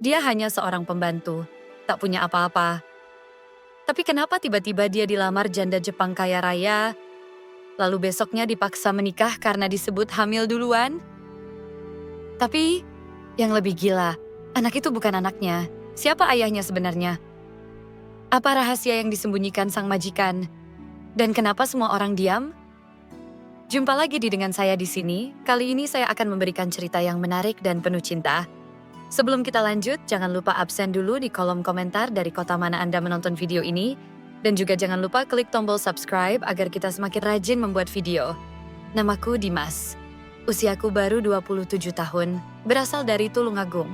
Dia hanya seorang pembantu, tak punya apa-apa. Tapi kenapa tiba-tiba dia dilamar janda Jepang kaya raya, lalu besoknya dipaksa menikah karena disebut hamil duluan? Tapi yang lebih gila, anak itu bukan anaknya. Siapa ayahnya sebenarnya? Apa rahasia yang disembunyikan sang majikan? Dan kenapa semua orang diam? Jumpa lagi dengan saya di sini. Kali ini saya akan memberikan cerita yang menarik dan penuh cinta. Sebelum kita lanjut, jangan lupa absen dulu di kolom komentar dari kota mana Anda menonton video ini. Dan juga jangan lupa klik tombol subscribe agar kita semakin rajin membuat video. Namaku Dimas. Usiaku baru 27 tahun, berasal dari Tulungagung.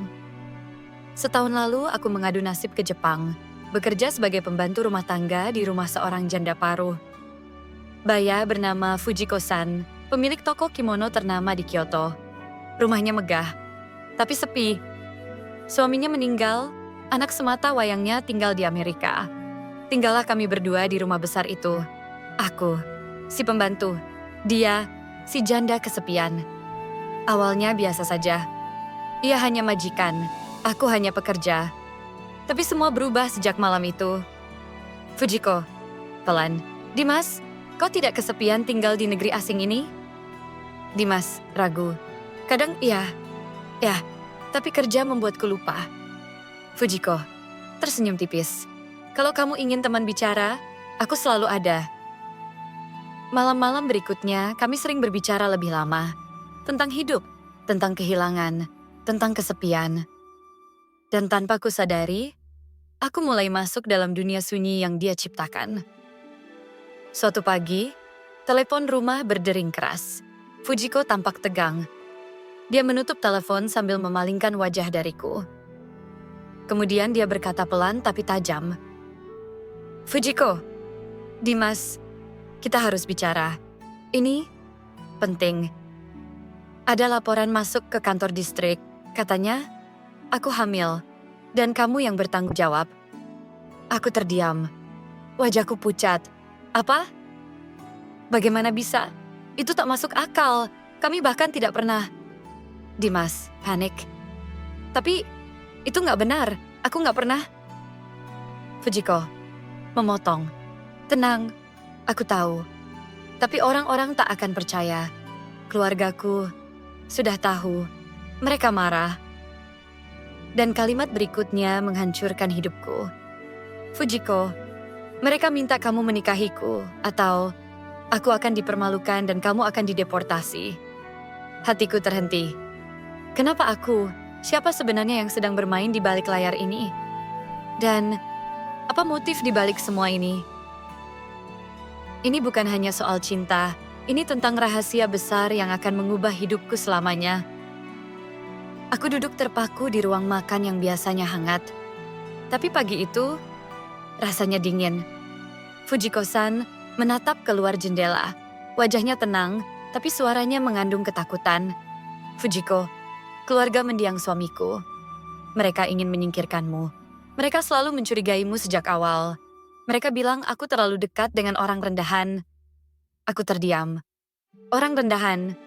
Setahun lalu aku mengadu nasib ke Jepang, bekerja sebagai pembantu rumah tangga di rumah seorang janda paruh. Baya bernama Fujiko-san, pemilik toko kimono ternama di Kyoto. Rumahnya megah, tapi sepi. Suaminya meninggal, anak semata wayangnya tinggal di Amerika. Tinggallah kami berdua di rumah besar itu. Aku, si pembantu, dia, si janda kesepian. Awalnya biasa saja. Ia hanya majikan, aku hanya pekerja. Tapi semua berubah sejak malam itu. Fujiko, pelan. Dimas, kau tidak kesepian tinggal di negeri asing ini? Dimas, ragu. Kadang iya, ya, tapi kerja membuatku lupa. Fujiko, tersenyum tipis. Kalau kamu ingin teman bicara, aku selalu ada. Malam-malam berikutnya, kami sering berbicara lebih lama. Tentang hidup, tentang kehilangan, tentang kesepian. Dan tanpa kusadari, aku mulai masuk dalam dunia sunyi yang dia ciptakan. Suatu pagi, telepon rumah berdering keras. Fujiko tampak tegang. Dia menutup telepon sambil memalingkan wajah dariku. Kemudian dia berkata pelan tapi tajam. Fujiko, Dimas, kita harus bicara. Ini penting. Ada laporan masuk ke kantor distrik. Katanya, aku hamil dan kamu yang bertanggung jawab. Aku terdiam. Wajahku pucat. Apa? Bagaimana bisa? Itu tak masuk akal. Kami bahkan tidak pernah. Dimas, panik. Tapi, itu nggak benar. Aku nggak pernah. Fujiko, memotong. Tenang, aku tahu. Tapi orang-orang tak akan percaya. Keluargaku sudah tahu. Mereka marah. Dan kalimat berikutnya menghancurkan hidupku. Fujiko, mereka minta kamu menikahiku, atau aku akan dipermalukan dan kamu akan dideportasi. Hatiku terhenti. Kenapa aku? Siapa sebenarnya yang sedang bermain di balik layar ini? Dan apa motif di balik semua ini? Ini bukan hanya soal cinta, ini tentang rahasia besar yang akan mengubah hidupku selamanya. Aku duduk terpaku di ruang makan yang biasanya hangat. Tapi pagi itu, rasanya dingin. Fujiko-san menatap keluar jendela. Wajahnya tenang, tapi suaranya mengandung ketakutan. Fujiko, keluarga mendiang suamiku. Mereka ingin menyingkirkanmu. Mereka selalu mencurigaimu sejak awal. Mereka bilang aku terlalu dekat dengan orang rendahan. Aku terdiam. Orang rendahan.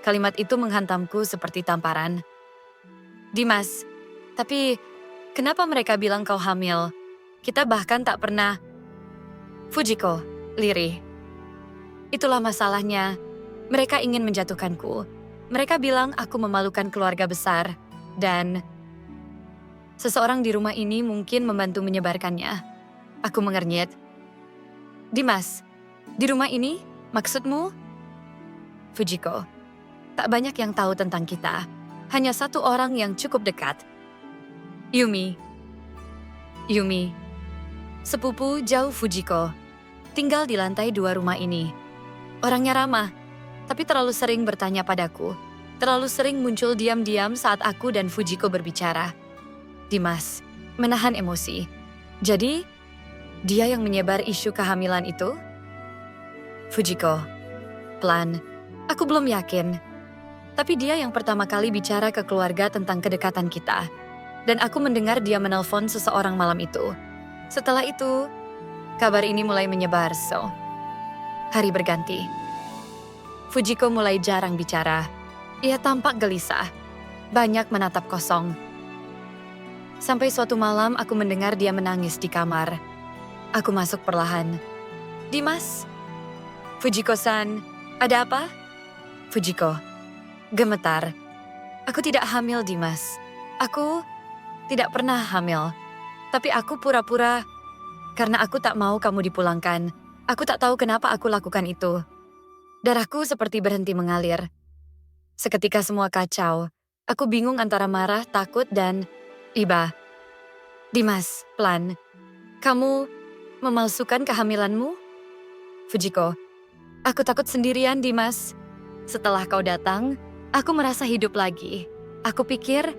Kalimat itu menghantamku seperti tamparan. Dimas, tapi kenapa mereka bilang kau hamil? Kita bahkan tak pernah. Fujiko, lirih. Itulah masalahnya. Mereka ingin menjatuhkanku. Mereka bilang aku memalukan keluarga besar. Dan seseorang di rumah ini mungkin membantu menyebarkannya. Aku mengernyit. Dimas, di rumah ini, maksudmu? Fujiko, tak banyak yang tahu tentang kita. Hanya satu orang yang cukup dekat. Yumi. Yumi, sepupu jauh Fujiko. Tinggal di lantai 2 rumah ini. Orangnya ramah, tapi terlalu sering bertanya padaku. Terlalu sering muncul diam-diam saat aku dan Fujiko berbicara. Dimas, menahan emosi. Jadi, dia yang menyebar isu kehamilan itu? Fujiko, pelan. Aku belum yakin. Tapi dia yang pertama kali bicara ke keluarga tentang kedekatan kita. Dan aku mendengar dia menelpon seseorang malam itu. Setelah itu, kabar ini mulai menyebar, hari berganti. Fujiko mulai jarang bicara. Ia tampak gelisah. Banyak menatap kosong. Sampai suatu malam aku mendengar dia menangis di kamar. Aku masuk perlahan. Dimas? Fujiko-san, ada apa? Fujiko, gemetar. Aku tidak hamil, Dimas. Aku tidak pernah hamil. Tapi aku pura-pura karena aku tak mau kamu dipulangkan. Aku tak tahu kenapa aku lakukan itu. Darahku seperti berhenti mengalir. Seketika semua kacau. Aku bingung antara marah, takut, dan iba. Dimas, pelan. Kamu memalsukan kehamilanmu? Fujiko, aku takut sendirian, Dimas. Setelah kau datang, aku merasa hidup lagi. Aku pikir,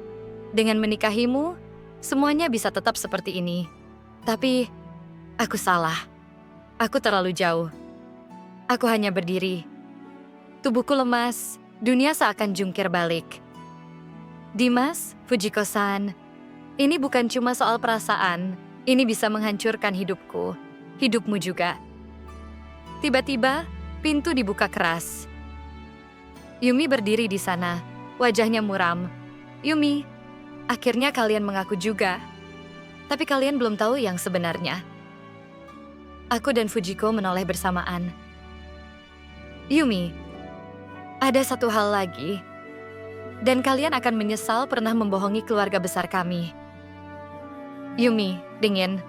dengan menikahimu, semuanya bisa tetap seperti ini. Tapi, aku salah. Aku terlalu jauh. Aku hanya berdiri. Tubuhku lemas, dunia seakan jungkir balik. Dimas, Fujiko-san, ini bukan cuma soal perasaan. Ini bisa menghancurkan hidupku. Hidupmu juga. Tiba-tiba, pintu dibuka keras. Yumi berdiri di sana, wajahnya muram. Yumi, akhirnya kalian mengaku juga. Tapi kalian belum tahu yang sebenarnya. Aku dan Fujiko menoleh bersamaan. Yumi, ada satu hal lagi. Dan kalian akan menyesal pernah membohongi keluarga besar kami. Yumi, dingin.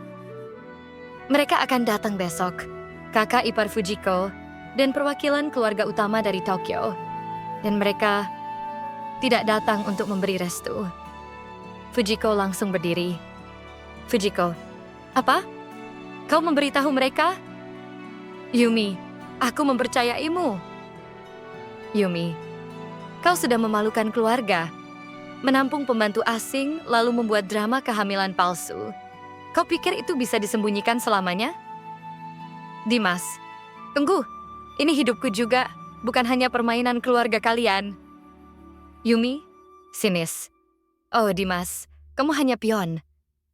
Mereka akan datang besok. Kakak ipar Fujiko dan perwakilan keluarga utama dari Tokyo. Dan mereka tidak datang untuk memberi restu. Fujiko langsung berdiri. Fujiko, apa? Kau memberitahu mereka? Yumi, aku mempercayaimu. Yumi, kau sudah memalukan keluarga. Menampung pembantu asing lalu membuat drama kehamilan palsu. Kau pikir itu bisa disembunyikan selamanya? Dimas, tunggu. Ini hidupku juga, bukan hanya permainan keluarga kalian. Yumi, sinis. Oh Dimas, kamu hanya pion.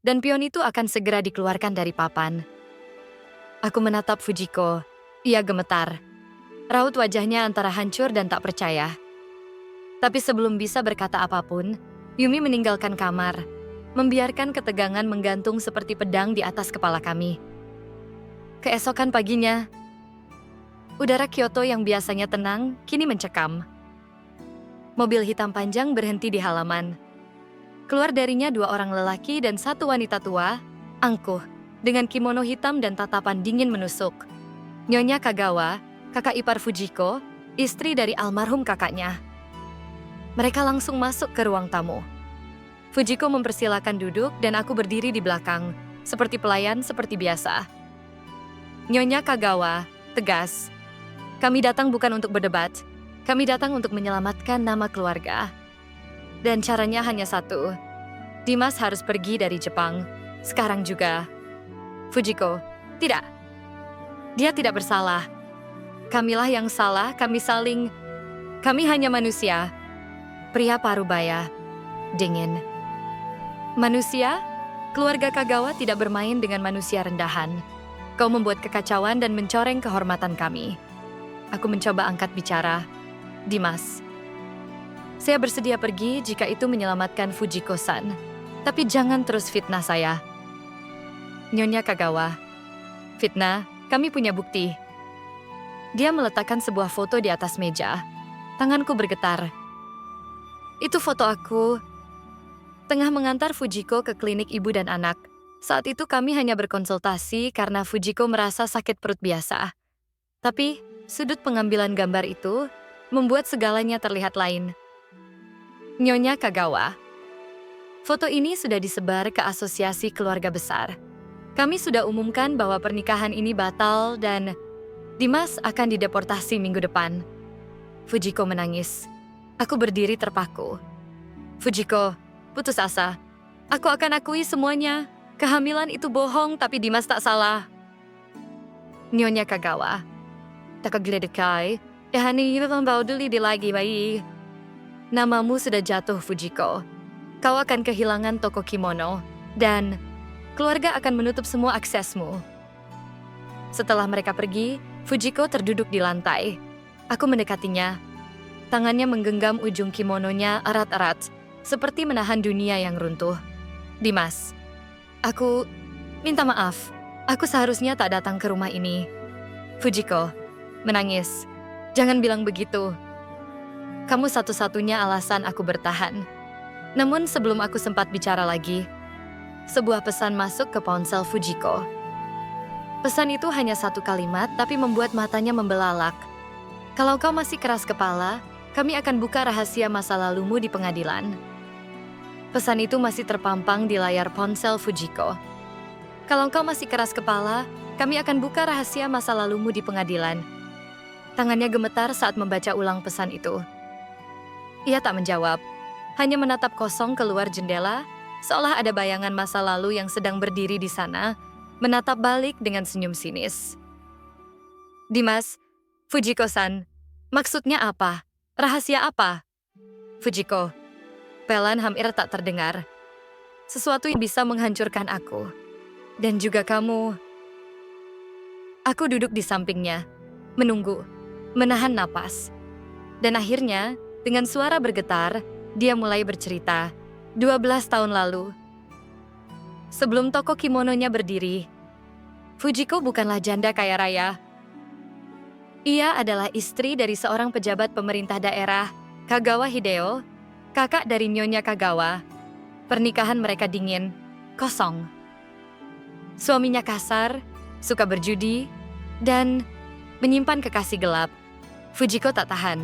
Dan pion itu akan segera dikeluarkan dari papan. Aku menatap Fujiko. Ia gemetar. Raut wajahnya antara hancur dan tak percaya. Tapi sebelum bisa berkata apapun, Yumi meninggalkan kamar, membiarkan ketegangan menggantung seperti pedang di atas kepala kami. Keesokan paginya, udara Kyoto yang biasanya tenang kini mencekam. Mobil hitam panjang berhenti di halaman. Keluar darinya 2 orang lelaki dan 1 wanita tua, angkuh, dengan kimono hitam dan tatapan dingin menusuk. Nyonya Kagawa, kakak ipar Fujiko, istri dari almarhum kakaknya. Mereka langsung masuk ke ruang tamu. Fujiko mempersilakan duduk dan aku berdiri di belakang, seperti pelayan seperti biasa. Nyonya Kagawa, tegas. Kami datang bukan untuk berdebat. Kami datang untuk menyelamatkan nama keluarga. Dan caranya hanya satu. Dimas harus pergi dari Jepang. Sekarang juga. Fujiko, tidak. Dia tidak bersalah. Kamilah yang salah, kami hanya manusia. Pria parubaya, dingin. Manusia? Keluarga Kagawa tidak bermain dengan manusia rendahan. Kau membuat kekacauan dan mencoreng kehormatan kami. Aku mencoba angkat bicara. Dimas, saya bersedia pergi jika itu menyelamatkan Fujiko-san. Tapi jangan terus fitnah saya. Nyonya Kagawa, fitnah, kami punya bukti. Dia meletakkan sebuah foto di atas meja. Tanganku bergetar. Itu foto aku tengah mengantar Fujiko ke klinik ibu dan anak. Saat itu kami hanya berkonsultasi karena Fujiko merasa sakit perut biasa. Tapi sudut pengambilan gambar itu membuat segalanya terlihat lain. Nyonya Kagawa, foto ini sudah disebar ke asosiasi keluarga besar. Kami sudah umumkan bahwa pernikahan ini batal dan Dimas akan dideportasi minggu depan. Fujiko menangis. Aku berdiri terpaku. Fujiko, putus asa. Aku akan akui semuanya. Kehamilan itu bohong, tapi Dimas tak salah. Nyonya Kagawa, takagledekai, ehani membauduli di lagi bayi. Namamu sudah jatuh, Fujiko. Kau akan kehilangan toko kimono, dan keluarga akan menutup semua aksesmu. Setelah mereka pergi, Fujiko terduduk di lantai. Aku mendekatinya. Tangannya menggenggam ujung kimononya erat-erat, seperti menahan dunia yang runtuh. Dimas, aku minta maaf. Aku seharusnya tak datang ke rumah ini. Fujiko, menangis. Jangan bilang begitu. Kamu satu-satunya alasan aku bertahan. Namun sebelum aku sempat bicara lagi, sebuah pesan masuk ke ponsel Fujiko. Pesan itu hanya satu kalimat tapi membuat matanya membelalak. Kalau kau masih keras kepala, kami akan buka rahasia masa lalumu di pengadilan. Pesan itu masih terpampang di layar ponsel Fujiko. Kalau kau masih keras kepala, kami akan buka rahasia masa lalumu di pengadilan. Tangannya gemetar saat membaca ulang pesan itu. Ia tak menjawab, hanya menatap kosong keluar jendela, seolah ada bayangan masa lalu yang sedang berdiri di sana, menatap balik dengan senyum sinis. Dimas, Fujiko-san, maksudnya apa? Rahasia apa? Fujiko, pelan hampir tak terdengar. Sesuatu yang bisa menghancurkan aku. Dan juga kamu. Aku duduk di sampingnya, menunggu, menahan napas. Dan akhirnya, dengan suara bergetar, dia mulai bercerita. 12 tahun lalu. Sebelum toko kimononya berdiri, Fujiko bukanlah janda kaya raya. Ia adalah istri dari seorang pejabat pemerintah daerah, Kagawa Hideo, kakak dari Nyonya Kagawa. Pernikahan mereka dingin, kosong. Suaminya kasar, suka berjudi, dan menyimpan kekasih gelap. Fujiko tak tahan.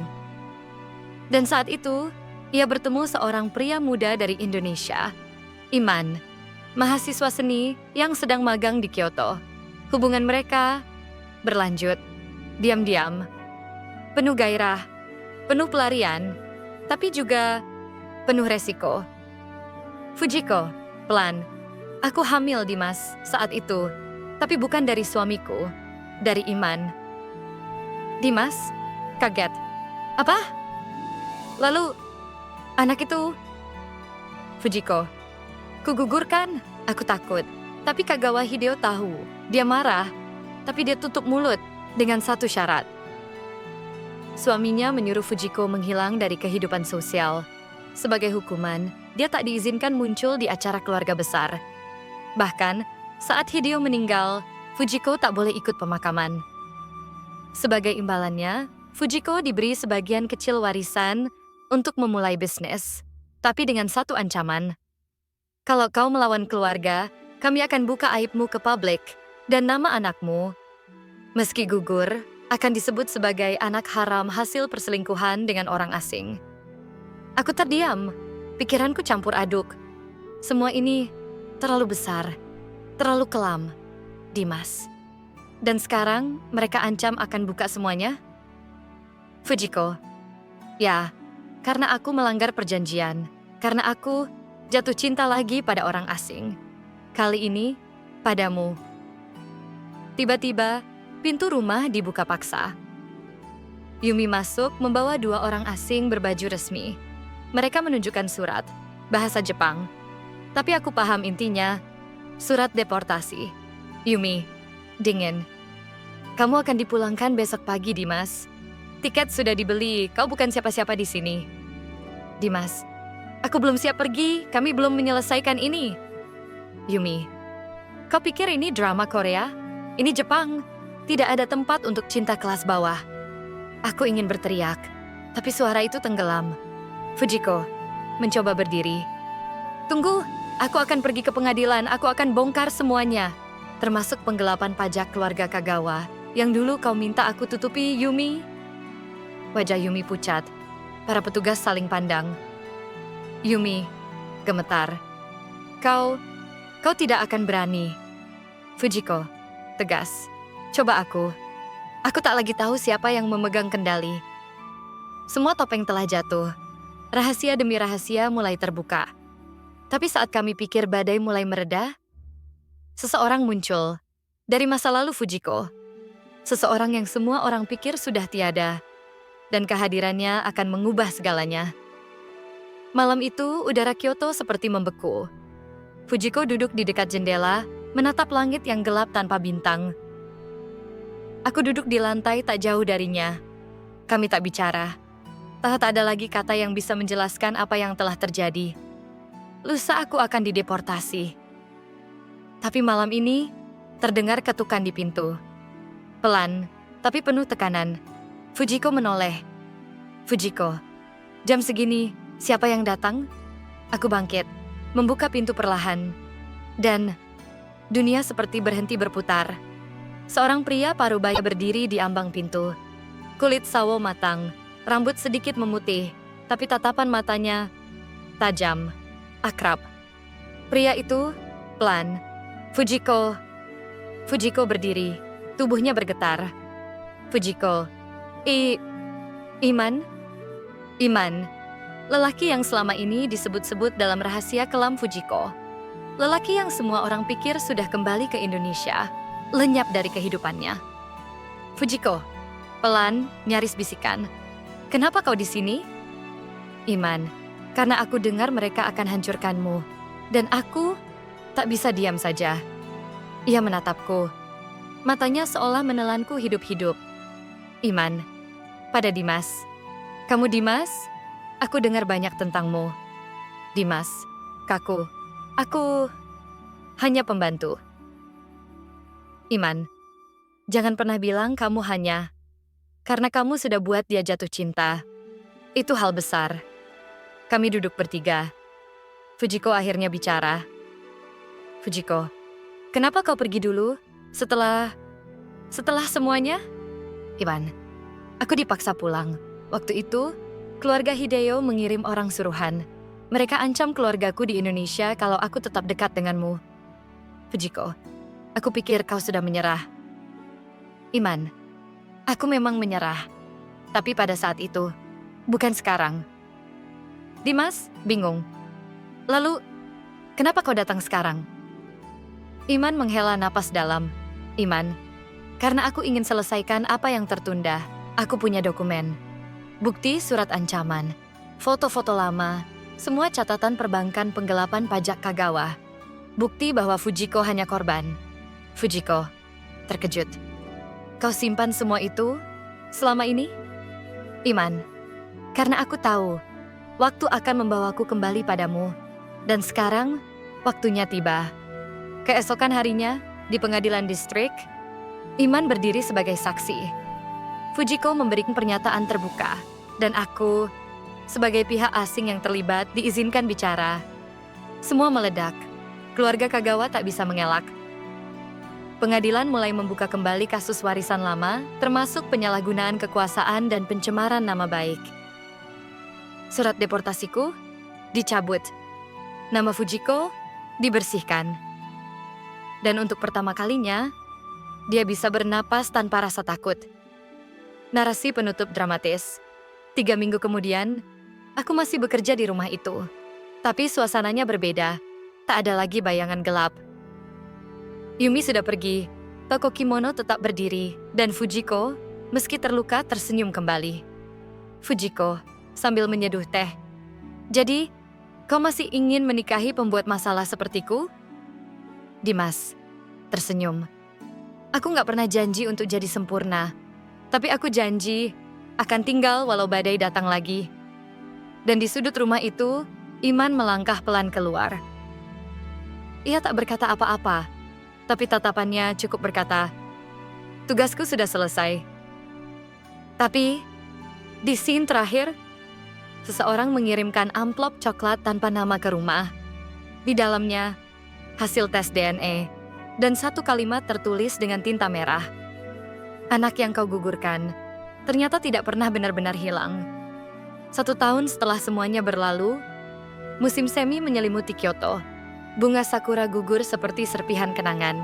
Dan saat itu, ia bertemu seorang pria muda dari Indonesia, Iman, mahasiswa seni yang sedang magang di Kyoto. Hubungan mereka berlanjut, diam-diam, penuh gairah, penuh pelarian, tapi juga penuh resiko. Fujiko, pelan, aku hamil Dimas saat itu, tapi bukan dari suamiku, dari Iman. Dimas, kaget. Apa? Lalu, anak itu, Fujiko, kugugurkan, aku takut. Tapi Kagawa Hideo tahu, dia marah, tapi dia tutup mulut dengan satu syarat. Suaminya menyuruh Fujiko menghilang dari kehidupan sosial. Sebagai hukuman, dia tak diizinkan muncul di acara keluarga besar. Bahkan, saat Hideo meninggal, Fujiko tak boleh ikut pemakaman. Sebagai imbalannya, Fujiko diberi sebagian kecil warisan untuk memulai bisnis, tapi dengan satu ancaman. Kalau kau melawan keluarga, kami akan buka aibmu ke publik, dan nama anakmu, meski gugur, akan disebut sebagai anak haram hasil perselingkuhan dengan orang asing. Aku terdiam, pikiranku campur aduk. Semua ini terlalu besar, terlalu kelam, Dimas. Dan sekarang mereka ancam akan buka semuanya? Fujiko, ya, karena aku melanggar perjanjian, karena aku jatuh cinta lagi pada orang asing. Kali ini, padamu. Tiba-tiba, pintu rumah dibuka paksa. Yumi masuk membawa 2 orang asing berbaju resmi. Mereka menunjukkan surat, bahasa Jepang. Tapi aku paham intinya, surat deportasi. Yumi, dingin. Kamu akan dipulangkan besok pagi, Dimas. Tiket sudah dibeli, kau bukan siapa-siapa di sini. Dimas, aku belum siap pergi, kami belum menyelesaikan ini. Yumi, kau pikir ini drama Korea? Ini Jepang, tidak ada tempat untuk cinta kelas bawah. Aku ingin berteriak, tapi suara itu tenggelam. Fujiko, mencoba berdiri. Tunggu, aku akan pergi ke pengadilan, aku akan bongkar semuanya. Termasuk penggelapan pajak keluarga Kagawa, yang dulu kau minta aku tutupi, Yumi. Wajah Yumi pucat. Para petugas saling pandang. Yumi, gemetar. Kau tidak akan berani. Fujiko, tegas. Coba aku. Aku tak lagi tahu siapa yang memegang kendali. Semua topeng telah jatuh. Rahasia demi rahasia mulai terbuka. Tapi saat kami pikir badai mulai mereda, seseorang muncul. Dari masa lalu Fujiko. Seseorang yang semua orang pikir sudah tiada. Dan kehadirannya akan mengubah segalanya. Malam itu, udara Kyoto seperti membeku. Fujiko duduk di dekat jendela, menatap langit yang gelap tanpa bintang. Aku duduk di lantai tak jauh darinya. Kami tak bicara. Tak ada lagi kata yang bisa menjelaskan apa yang telah terjadi. lusa aku akan dideportasi. Tapi malam ini, terdengar ketukan di pintu. Pelan, tapi penuh tekanan. Fujiko menoleh. Fujiko, jam segini, siapa yang datang? Aku bangkit, membuka pintu perlahan. Dan dunia seperti berhenti berputar. Seorang pria parubaya berdiri di ambang pintu. Kulit sawo matang, rambut sedikit memutih, tapi tatapan matanya tajam, akrab. Pria itu pelan. Fujiko berdiri, tubuhnya bergetar. Fujiko, Iman? Iman, lelaki yang selama ini disebut-sebut dalam rahasia kelam Fujiko. Lelaki yang semua orang pikir sudah kembali ke Indonesia, lenyap dari kehidupannya. Fujiko, pelan, nyaris bisikan. Kenapa kau di sini? Iman, karena aku dengar mereka akan hancurkanmu. Dan aku tak bisa diam saja. Ia menatapku. Matanya seolah menelanku hidup-hidup. Iman, pada Dimas. Kamu Dimas? Aku dengar banyak tentangmu. Dimas, kaku. Aku hanya pembantu. Iman, jangan pernah bilang kamu hanya. Karena kamu sudah buat dia jatuh cinta. Itu hal besar. Kami duduk bertiga. Fujiko akhirnya bicara. Fujiko, kenapa kau pergi dulu? Setelah semuanya? Iman, aku dipaksa pulang. Waktu itu, keluarga Hideo mengirim orang suruhan. Mereka ancam keluargaku di Indonesia kalau aku tetap dekat denganmu. Fujiko, aku pikir kau sudah menyerah. Iman, aku memang menyerah. Tapi pada saat itu, bukan sekarang. Dimas, bingung. Lalu, kenapa kau datang sekarang? Iman menghela napas dalam. Iman, karena aku ingin selesaikan apa yang tertunda. Aku punya dokumen. Bukti surat ancaman. Foto-foto lama. Semua catatan perbankan penggelapan pajak Kagawa. Bukti bahwa Fujiko hanya korban. Fujiko, terkejut. Kau simpan semua itu selama ini? Iman, karena aku tahu waktu akan membawaku kembali padamu. Dan sekarang, waktunya tiba. Keesokan harinya, di pengadilan distrik, Iman berdiri sebagai saksi. Fujiko memberikan pernyataan terbuka, dan aku, sebagai pihak asing yang terlibat, diizinkan bicara. Semua meledak. Keluarga Kagawa tak bisa mengelak. Pengadilan mulai membuka kembali kasus warisan lama, termasuk penyalahgunaan kekuasaan dan pencemaran nama baik. Surat deportasiku dicabut. Nama Fujiko dibersihkan. Dan untuk pertama kalinya, dia bisa bernapas tanpa rasa takut. Narasi penutup dramatis. 3 minggu kemudian, aku masih bekerja di rumah itu. Tapi suasananya berbeda. Tak ada lagi bayangan gelap. Yumi sudah pergi. Toko kimono tetap berdiri. Dan Fujiko, meski terluka, tersenyum kembali. Fujiko, sambil menyeduh teh. Jadi, kau masih ingin menikahi pembuat masalah sepertiku? Dimas, tersenyum. Aku gak pernah janji untuk jadi sempurna. Tapi aku janji akan tinggal walau badai datang lagi. Dan di sudut rumah itu, Iman melangkah pelan keluar. Ia tak berkata apa-apa, tapi tatapannya cukup berkata, tugasku sudah selesai. Tapi, di scene terakhir, seseorang mengirimkan amplop coklat tanpa nama ke rumah. Di dalamnya, hasil tes DNA, dan satu kalimat tertulis dengan tinta merah. Anak yang kau gugurkan, ternyata tidak pernah benar-benar hilang. 1 tahun setelah semuanya berlalu, musim semi menyelimuti Kyoto. Bunga sakura gugur seperti serpihan kenangan.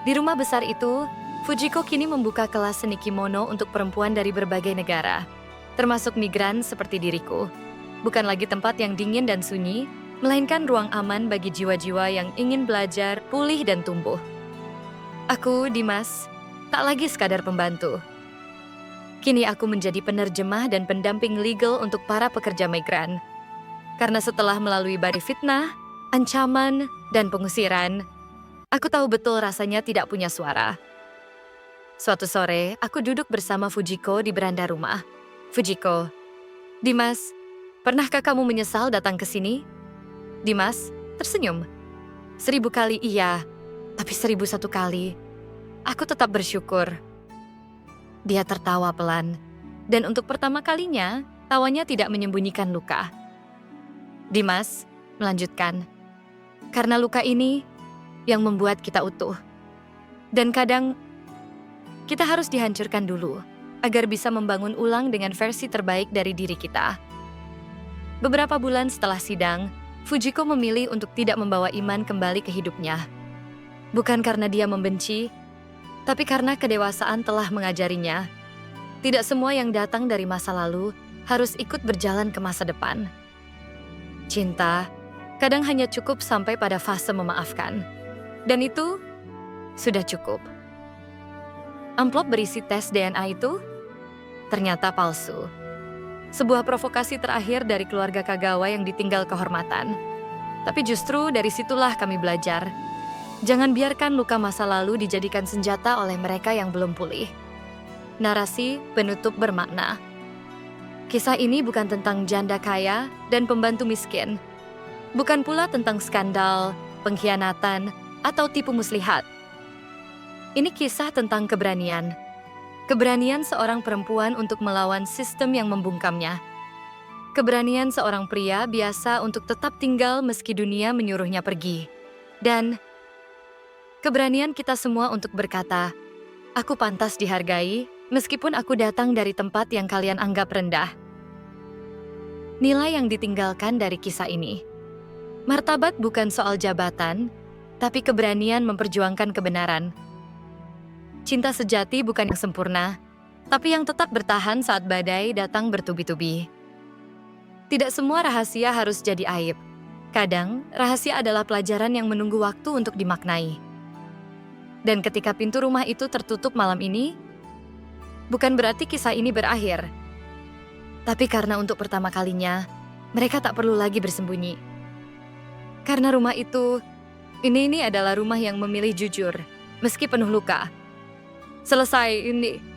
Di rumah besar itu, Fujiko kini membuka kelas seni kimono untuk perempuan dari berbagai negara, termasuk migran seperti diriku. Bukan lagi tempat yang dingin dan sunyi, melainkan ruang aman bagi jiwa-jiwa yang ingin belajar, pulih, dan tumbuh. Aku, Dimas, tak lagi sekadar pembantu. Kini aku menjadi penerjemah dan pendamping legal untuk para pekerja migran. Karena setelah melalui badai fitnah, ancaman, dan pengusiran, aku tahu betul rasanya tidak punya suara. Suatu sore, aku duduk bersama Fujiko di beranda rumah. Fujiko, Dimas, pernahkah kamu menyesal datang ke sini? Dimas tersenyum. 1000 kali iya, tapi 1001 kali aku tetap bersyukur. Dia tertawa pelan, dan untuk pertama kalinya, tawanya tidak menyembunyikan luka. Dimas melanjutkan, karena luka ini yang membuat kita utuh. Dan kadang, kita harus dihancurkan dulu, agar bisa membangun ulang dengan versi terbaik dari diri kita. Beberapa bulan setelah sidang, Fujiko memilih untuk tidak membawa Iman kembali ke hidupnya. Bukan karena dia membenci, tapi karena kedewasaan telah mengajarinya. Tidak semua yang datang dari masa lalu harus ikut berjalan ke masa depan. Cinta kadang hanya cukup sampai pada fase memaafkan. Dan itu sudah cukup. Amplop berisi tes DNA itu ternyata palsu. Sebuah provokasi terakhir dari keluarga Kagawa yang ditinggal kehormatan. Tapi justru dari situlah kami belajar. Jangan biarkan luka masa lalu dijadikan senjata oleh mereka yang belum pulih. Narasi penutup bermakna. Kisah ini bukan tentang janda kaya dan pembantu miskin. Bukan pula tentang skandal, pengkhianatan, atau tipu muslihat. Ini kisah tentang keberanian. Keberanian seorang perempuan untuk melawan sistem yang membungkamnya. Keberanian seorang pria biasa untuk tetap tinggal meski dunia menyuruhnya pergi. Dan keberanian kita semua untuk berkata, aku pantas dihargai meskipun aku datang dari tempat yang kalian anggap rendah. Nilai yang ditinggalkan dari kisah ini. Martabat bukan soal jabatan, tapi keberanian memperjuangkan kebenaran. Cinta sejati bukan yang sempurna, tapi yang tetap bertahan saat badai datang bertubi-tubi. Tidak semua rahasia harus jadi aib. Kadang, rahasia adalah pelajaran yang menunggu waktu untuk dimaknai. Dan ketika pintu rumah itu tertutup malam ini, bukan berarti kisah ini berakhir. Tapi karena untuk pertama kalinya, mereka tak perlu lagi bersembunyi. Karena rumah itu, ini adalah rumah yang memilih jujur, meski penuh luka. Selesai ini.